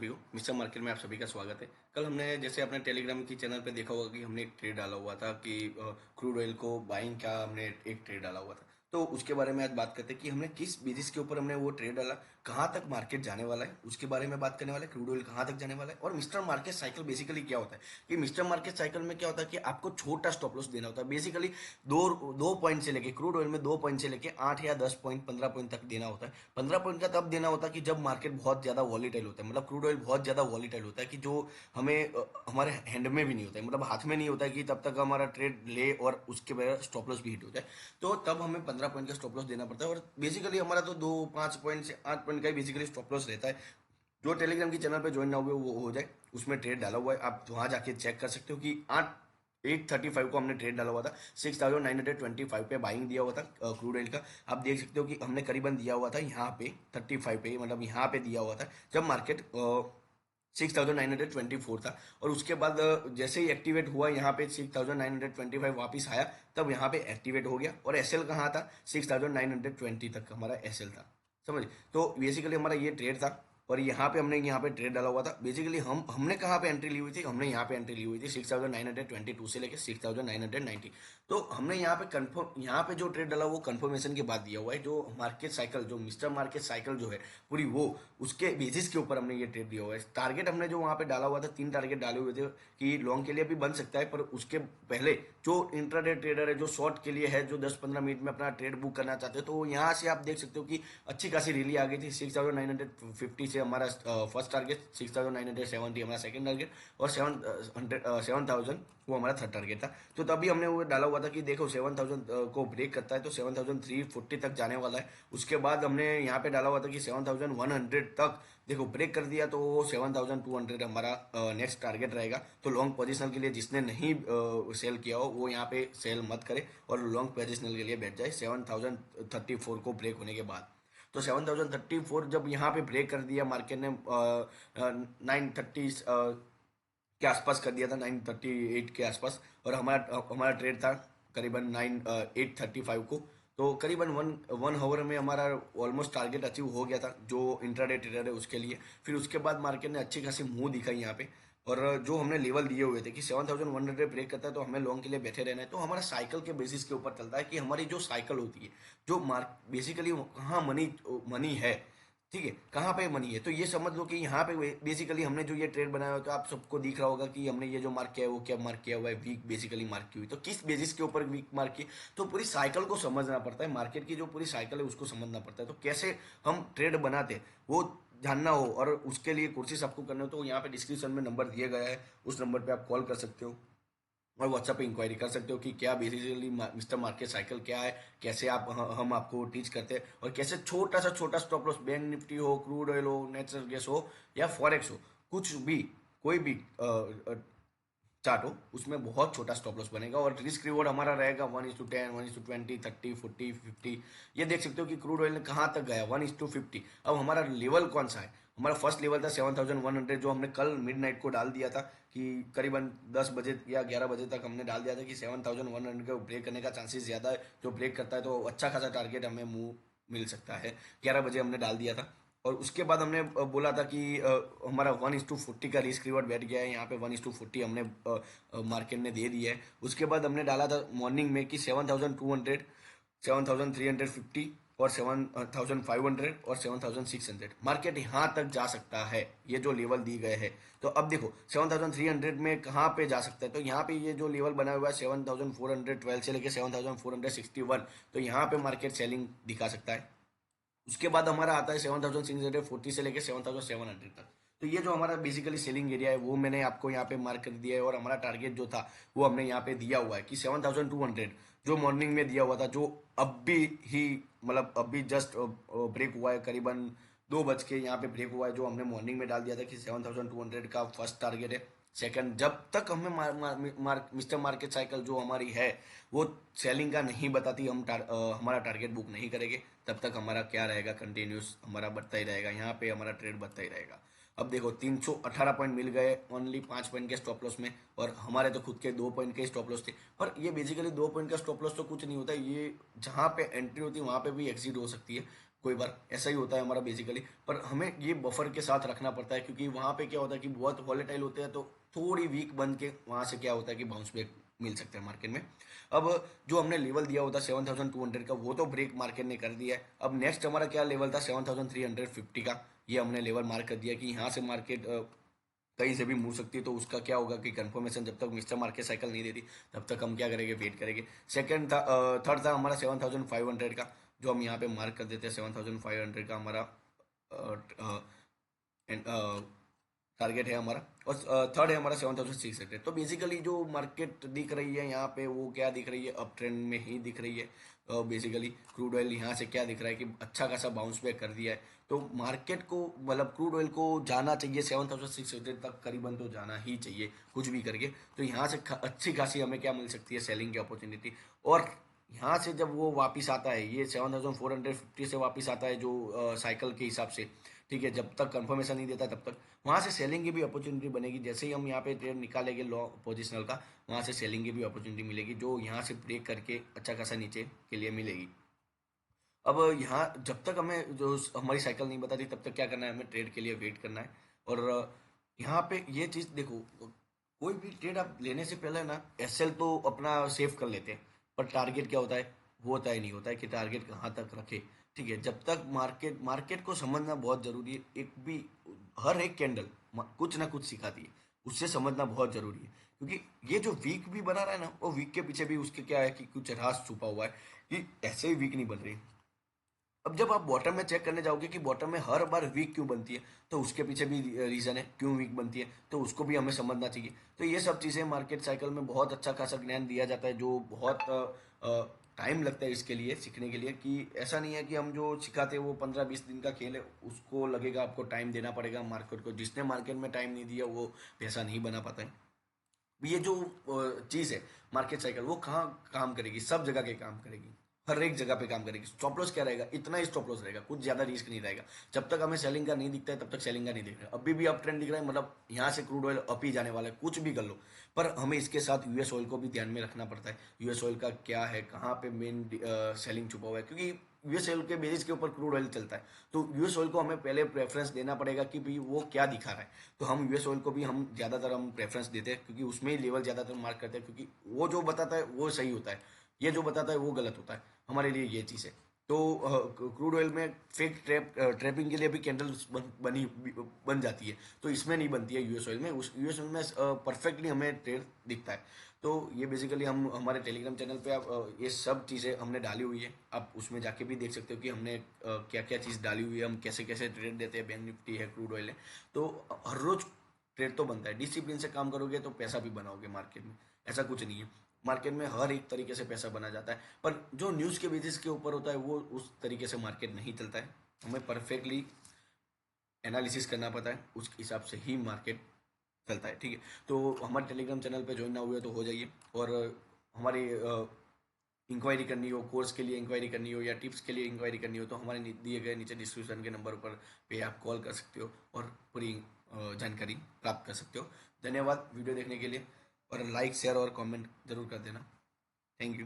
सभी को mister market में आप सभी का स्वागत है। कल हमने जैसे अपने टेलीग्राम की चैनल पे देखा होगा कि हमने एक ट्रेड डाला हुआ था कि क्रूड ऑयल को बाइंग का हमने एक ट्रेड डाला हुआ था। तो उसके बारे में आज बात करते हैं कि हमने किस बेसिस के ऊपर हमने वो ट्रेड डाला, कहाँ तक मार्केट जाने वाला है उसके बारे में बात करने वाले, क्रूड ऑयल कहाँ तक जाने वाला है और मिस्टर मार्केट साइकिल बेसिकली क्या होता है। कि मिस्टर मार्केट साइकिल में क्या होता है कि आपको छोटा स्टॉप लॉस देना होता है। बेसिकली दो दो पॉइंट से लेके क्रूड ऑयल में 2 पॉइंट से लेके 8 या 10 पॉइंट 15 पॉइंट तक देना होता है। 15 पॉइंट का तब देना होता है कि जब मार्केट बहुत ज़्यादा वॉलीटाइल होता है, मतलब क्रूड ऑयल बहुत ज़्यादा वॉलीटाइल होता है कि जो हमें हमारे हैंड में भी नहीं होता है, मतलब हाथ में नहीं होता है कि तब तक हमारा ट्रेड ले और उसके बाद स्टॉप लॉस भी हिट हो जाए। तो तब हमें 15 पॉइंट का स्टॉप लॉस देना पड़ता है और बेसिकली हमारा तो 2 5 पॉइंट से 8 पॉइंट का ही बेसिकली स्टॉप लॉस रहता है। जो टेलीग्राम की चैनल पे ज्वाइन ना हुए वो हो जाए, उसमें ट्रेड डाला हुआ है, आप वहाँ जाके चेक कर सकते हो कि 835 को हमने ट्रेड डाला हुआ था। 6925 पे बाइंग दिया हुआ था क्रूड ऑयल का। आप देख सकते हो कि हमने करीबन दिया हुआ था यहाँ पे 35 पे, मतलब यहाँ पे दिया हुआ था जब मार्केट 6924 था। और उसके बाद जैसे ही एक्टिवेट हुआ यहाँ पे 6925 वापस आया, तब यहाँ पे एक्टिवेट हो गया और एसएल कहाँ था, 6920 तक हमारा एसएल था। समझ। तो बेसिकली हमारा ये ट्रेड था और यहाँ पे ट्रेड डाला हुआ था। बेसिकली हमने कहाँ पे एंट्री ली हुई थी, हमने यहाँ पे एंट्री ली हुई थी 6922 से लेकर 6990। तो हमने यहाँ पे कंफर्म, यहाँ पे जो ट्रेड डाला वो कंफर्मेशन के बाद दिया हुआ है। जो मार्केट साइकिल, जो मिस्टर मार्केट साइकिल जो है पूरी, वो उसके बेसिस के ऊपर हमने ये ट्रेड दिया हुआ है। टारगेट हमने जो वहाँ पे डाला हुआ था, 3 टारगेट डाले हुए थे कि लॉन्ग के लिए भी बन सकता है, पर उसके पहले जो इंट्राडे ट्रेडर है, जो शॉर्ट के लिए है, जो 10 15 मिनट में अपना ट्रेड बुक करना चाहते हो, तो यहाँ से आप देख सकते हो कि अच्छी खासी रैली आ गई थी। 6950 से हमारा फर्स्ट टारगेट, 6970 हमारा सेकंड टारगेट और 7000 वो हमारा थर्ड टारगेट था। तो तभी हमने वो डाला हुआ था कि देखो 7000 को ब्रेक करता है तो 7340 तक जाने वाला है। उसके बाद हमने यहाँ पे डाला हुआ था कि 7100 तक देखो ब्रेक कर दिया तो 7200 हमारा नेक्स्ट टारगेट रहेगा। तो लॉन्ग पोजीशन के लिए जिसने नहीं सेल किया हो वो यहाँ पे सेल मत करे और लॉन्ग पोजीशनल के लिए बैठ जाए 7034 को ब्रेक होने के बाद। तो 7034 जब यहाँ पे ब्रेक कर दिया मार्केट ने, 930 के आसपास कर दिया था, 938 के आसपास। और हमारा हमारा ट्रेड था करीबन 835 को। तो करीबन वन हावर में हमारा ऑलमोस्ट टारगेट अचीव हो गया था जो इंट्राडे ट्रेडर है उसके लिए। फिर उसके बाद मार्केट ने अच्छी खासी मुंह दिखाई यहाँ पे। और जो हमने लेवल दिए हुए थे कि 7100 ब्रेक करता है तो हमें लॉन्ग के लिए बैठे रहना है। तो हमारा साइकिल के बेसिस के ऊपर चलता है कि हमारी जो साइकिल होती है, जो मार्क बेसिकली कहाँ मनी मनी है, ठीक है, कहाँ पे मनी है। तो ये समझ लो कि यहाँ पे बेसिकली हमने जो ये ट्रेड बनाया हुआ, तो आप सबको दिख रहा होगा कि हमने ये जो मार्क किया है वो क्या मार्क किया हुआ है, वीक बेसिकली मार्क की हुई। तो किस बेसिस के ऊपर वीक मार्क की, तो पूरी साइकिल को समझना पड़ता है, मार्केट की जो पूरी साइकिल है उसको समझना पड़ता है। तो कैसे हम ट्रेड बनाते हैं वो जानना हो और उसके लिए कोर्सेस आपको करने हो तो यहाँ पे डिस्क्रिप्शन में नंबर दिए गया है, उस नंबर पे आप कॉल कर सकते हो और व्हाट्सएप पे इंक्वायरी कर सकते हो कि क्या बेसिकली मिस्टर मार्केट साइकिल क्या है, कैसे आप हम आपको टीच करते हैं और कैसे छोटा सा छोटा स्टॉप लॉस, बैंक निफ्टी हो, क्रूड ऑयल हो, नेचुरल गैस हो या फॉरेक्स हो, कुछ भी, कोई भी चार्ट हो, उसमें बहुत छोटा स्टॉप लॉस बनेगा और रिस्क रिवॉर्ड हमारा रहेगा 1:10, 1:20, 30, 40, 50। ये देख सकते हो कि क्रूड ऑयल ने कहाँ तक गया, 1:50। अब हमारा लेवल कौन सा है, हमारा फर्स्ट लेवल था 7100 जो हमने कल मिडनाइट को डाल दिया था कि करीबन 10 बजे या 11 बजे तक हमने डाल दिया था कि 7100 को ब्रेक करने का चांसेस ज़्यादा है। जो ब्रेक करता है तो अच्छा खासा टारगेट हमें मुँह मिल सकता है। 11 बजे हमने डाल दिया था और उसके बाद हमने बोला था कि हमारा 1:40 का रिस्क रिवॉर्ड बैठ गया है। यहाँ पे 1:40 हमने मार्केट ने दे दिया है। उसके बाद हमने डाला था मॉर्निंग में कि 7200, 7350 और 7500 और 7600 मार्केट यहाँ तक जा सकता है, ये जो लेवल दी गए हैं। तो अब देखो 7300 में कहाँ पे जा सकता है, तो यहाँ पे ये जो लेवल बना हुआ है 7412 से लेकर 7461, तो यहाँ पे मार्केट सेलिंग दिखा सकता है। उसके बाद हमारा आता है 7640 से लेकर 7700 तक। तो ये जो हमारा बेसिकली सेलिंग एरिया है वो मैंने आपको यहाँ पे मार्क कर दिया है और हमारा टारगेट जो था वो हमने यहाँ पे दिया हुआ है कि 7200 जो मॉर्निंग में दिया हुआ था, जो अभी ही, मतलब अभी जस्ट ब्रेक हुआ है, करीबन 2 बज के यहाँ पे ब्रेक हुआ है, जो हमने मॉर्निंग में डाल दिया था कि 7200 का फर्स्ट टारगेट है। सेकंड, जब तक हमें मिस्टर मार्केट साइकिल जो हमारी है वो सेलिंग का नहीं बताती, हमारा टारगेट बुक नहीं करेंगे, तब तक हमारा क्या रहेगा, कंटिन्यूस हमारा बढ़ता ही रहेगा, यहाँ पे हमारा ट्रेड बढ़ता ही रहेगा। अब देखो 318 पॉइंट मिल गए ओनली 5 पॉइंट के स्टॉप लॉस में, और हमारे तो खुद के 2 पॉइंट के स्टॉप लॉस थे। पर ये बेसिकली 2 पॉइंट का स्टॉप लॉस तो कुछ नहीं होता, ये जहाँ पे एंट्री होती है वहाँ पे भी एग्जिट हो सकती है। कोई बार ऐसा ही होता है हमारा बेसिकली, पर हमें ये बफर के साथ रखना पड़ता है, क्योंकि वहाँ पे क्या होता है कि बहुत वॉलेटाइल होते हैं, तो थोड़ी वीक बन के वहाँ से क्या होता है कि बाउंस बैक मिल सकते हैं मार्केट में। अब जो हमने लेवल दिया होता 7,200 का, वो तो ब्रेक मार्केट ने कर दिया है। अब नेक्स्ट हमारा क्या लेवल था 7,350 का, ये हमने लेवल मार्क कर दिया कि यहाँ से मार्केट कहीं से भी मुड़ सकती है। तो उसका क्या होगा कि कंफर्मेशन जब तक मिस्टर मार्केट साइकिल नहीं देती तब तक हम क्या करेंगे, वेट करेंगे। सेकंड था, थर्ड था हमारा 7,500 का, जो हम यहाँ पे मार्क कर देते हैं। 7,500 का हमारा टारगेट है हमारा। और थर्ड है हमारा 7,600। तो बेसिकली जो मार्केट दिख रही है यहाँ पे, वो क्या दिख रही है, अप ट्रेंड में ही दिख रही है। बेसिकली क्रूड ऑयल यहाँ से क्या दिख रहा है कि अच्छा खासा बाउंस बैक कर दिया है। तो मार्केट को, मतलब क्रूड ऑयल को जाना चाहिए 7,600 तक, करीबन तो जाना ही चाहिए कुछ भी करके। तो यहाँ से अच्छी खासी हमें क्या मिल सकती है, सेलिंग की अपॉर्चुनिटी। और यहाँ से जब वो वापस आता है, ये 7,450 से वापस आता है जो साइकिल के हिसाब से, ठीक है, जब तक कंफर्मेशन नहीं देता तब तक वहाँ से सेलिंग की भी अपॉर्चुनिटी बनेगी। जैसे ही हम यहाँ पे ट्रेड निकालेंगे लॉ पोजिशनल का, वहाँ से सेलिंग की भी अपॉर्चुनिटी मिलेगी, जो यहाँ से ब्रेक करके अच्छा खासा नीचे के लिए मिलेगी। अब यहाँ जब तक हमें जो हमारी साइकिल नहीं बताती तब तक क्या करना है, हमें ट्रेड के लिए वेट करना है। और यहाँ पे ये चीज़ देखो, कोई भी ट्रेड आप लेने से पहले ना एसएल तो अपना सेव कर लेते हैं, पर टारगेट क्या होता है, वो तय नहीं होता है कि टारगेट कहाँ तक रखे। ठीक है, जब तक मार्केट मार्केट को समझना बहुत ज़रूरी है। एक भी, हर एक कैंडल कुछ ना कुछ सिखाती है, उससे समझना बहुत ज़रूरी है। क्योंकि ये जो वीक भी बना रहा है ना, वो वीक के पीछे भी उसके क्या है कि कुछ राज छुपा हुआ है, कि ऐसे ही वीक नहीं बन रही। अब जब आप बॉटम में चेक करने जाओगे कि बॉटम में हर बार वीक क्यों बनती है, तो उसके पीछे भी रीज़न है क्यों वीक बनती है, तो उसको भी हमें समझना चाहिए। तो ये सब चीज़ें मार्केट साइकिल में बहुत अच्छा खासा ज्ञान दिया जाता है, जो बहुत टाइम लगता है इसके लिए सीखने के लिए। कि ऐसा नहीं है कि हम जो सिखाते हैं वो 15-20 दिन का खेल है, उसको लगेगा आपको टाइम देना पड़ेगा मार्केट को। जिसने मार्केट में टाइम नहीं दिया वो पैसा नहीं बना पाता है। ये जो चीज़ है मार्केट साइकिल, वो कहाँ काम करेगी, सब जगह के काम करेगी, हर एक जगह पे काम करेगी। स्टॉप लॉस क्या रहेगा, इतना ही स्टॉप लॉस रहेगा, कुछ ज़्यादा रिस्क नहीं रहेगा। जब तक हमें सेलिंग का नहीं दिखता है तब तक सेलिंग का नहीं दिख रहा है। अभी भी अप ट्रेंड दिख रहा है, मतलब यहाँ से क्रूड ऑयल अप ही जाने वाला है, कुछ भी कर लो। पर हमें इसके साथ यूएस ऑयल को भी ध्यान में रखना पड़ता है। यूएस ऑयल का क्या है, कहाँ पे मेन सेलिंग छुपा हुआ है, क्योंकि यूएस ऑयल के बेसिस के ऊपर क्रूड ऑयल चलता है। तो यूएस ऑयल को हमें पहले प्रेफरेंस देना पड़ेगा कि भाई वो क्या दिखा रहा है। तो हम यूएस ऑयल को भी हम ज़्यादातर हम प्रेफरेंस देते हैं, क्योंकि उसमें ही लेवल ज़्यादातर मार्क करते हैं, क्योंकि वो जो बताता है वो सही होता है, ये जो बताता है वो गलत होता है। हमारे लिए ये चीज़ है। तो क्रूड ऑयल में फेक ट्रैपिंग के लिए भी कैंडल्स बन जाती है, तो इसमें नहीं बनती है यूएस ऑयल में। उस यूएस ऑयल में परफेक्टली हमें ट्रेड दिखता है। तो ये बेसिकली हम हमारे टेलीग्राम चैनल पे आप ये सब चीज़ें हमने डाली हुई है, आप उसमें जाके भी देख सकते हो कि हमने क्या क्या चीज़ डाली हुई है, हम कैसे कैसे ट्रेड देते हैं। बैंक निफ्टी है, क्रूड ऑयल है। तो हर रोज ट्रेड तो बनता है, डिसिप्लिन से काम करोगे तो पैसा भी बनाओगे मार्केट में। ऐसा कुछ नहीं है, मार्केट में हर एक तरीके से पैसा बना जाता है, पर जो न्यूज़ के बेसिस के ऊपर होता है वो उस तरीके से मार्केट नहीं चलता है। हमें परफेक्टली एनालिसिस करना पड़ता है, उस हिसाब से ही मार्केट चलता है। ठीक है, तो हमारे टेलीग्राम चैनल पे ज्वाइन ना हुए तो हो जाइए। और हमारी इंक्वायरी करनी हो, कोर्स के लिए इंक्वायरी करनी हो या टिप्स के लिए इंक्वायरी करनी हो, तो हमारे दिए गए नीचे डिस्क्रिप्शन के नंबर पर पे आप कॉल कर सकते हो और पूरी जानकारी प्राप्त कर सकते हो। धन्यवाद वीडियो देखने के लिए, और लाइक शेयर और कमेंट जरूर कर देना। Thank you.